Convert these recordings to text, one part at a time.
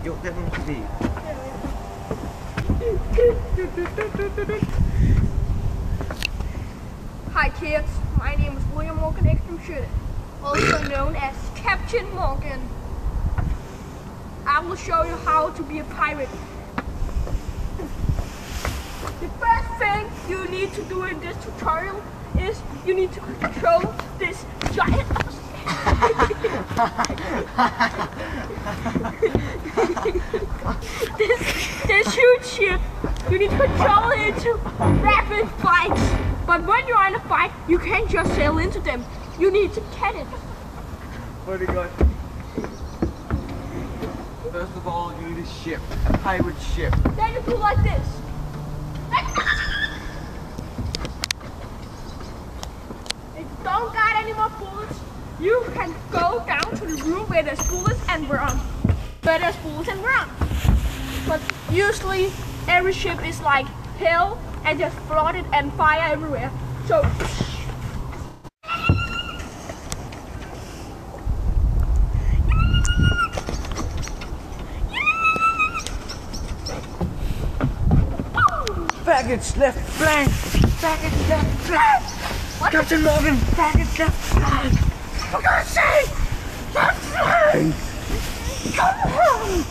Jo, den må vi se. Hi kids, my name is William Morgan Ekstrom Schøtte, also known as Captain Morgan. I will show you how to be a pirate. The first thing you need to do in this tutorial is you need to control this giant this huge ship. You need to control it into rapid fights. But when you're in a fight, you can't just sail into them. You need to catch it. Very good. First of all, you need a ship, a pirate ship. Then you do like this. If you don't got any more bullets, you can go down to the room where there's bullets and run. But usually every ship is like hell and just flooded and fire everywhere. So Baggage left flank! Baggage left flank! What? Captain Morgan! Baggage left flank! For God's sake! Left flank! Come on!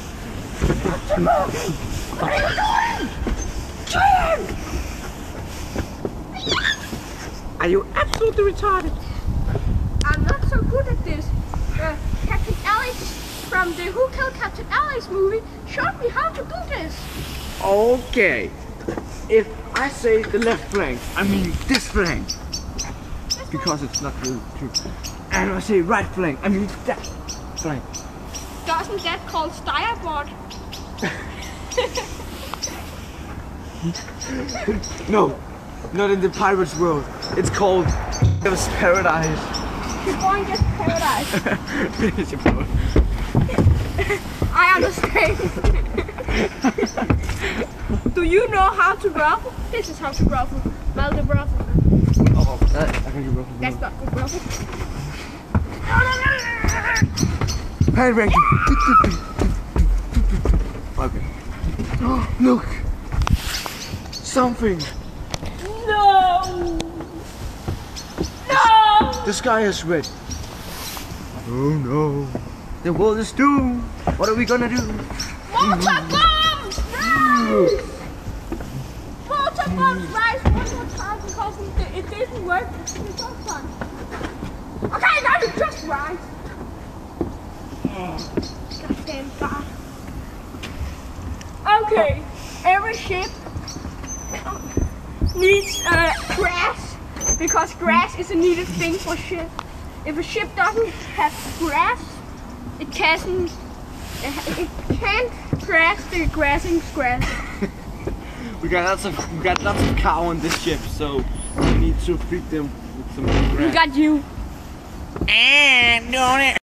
Captain Morgan! What are you doing? Kill him! Are you absolutely retarded? I'm not so good at this. Captain Alex from the Who Killed Captain Alex movie showed me how to do this. Okay. If I say the left flank, I mean this flank. Because it's not really true. And if I say right flank, I mean that flank. Doesn't that called styrboard? No, not in the pirates world. It's called Devil's Paradise. You're going to paradise. Finish your boat. I understand. Do you know how to ruffle? This is how to ruffle. Malthe ruffle. Oh, I can do ruffle. That's not good ruffle. Hand ranking. Okay. Oh, look. Something. No. No. The sky is red. Oh no. The world is doomed. What are we gonna do? Mortar bombs! Rise! Mortar bombs! Rise one more time because it didn't work the first time. Okay, now you just rise. Goddamn God. Okay, every ship needs grass because grass is a needed thing for ship. If a ship doesn't have grass, it can't crash the grassing grass. we got lots of cow on this ship, so we need to feed them with some grass. We got you. And doing it.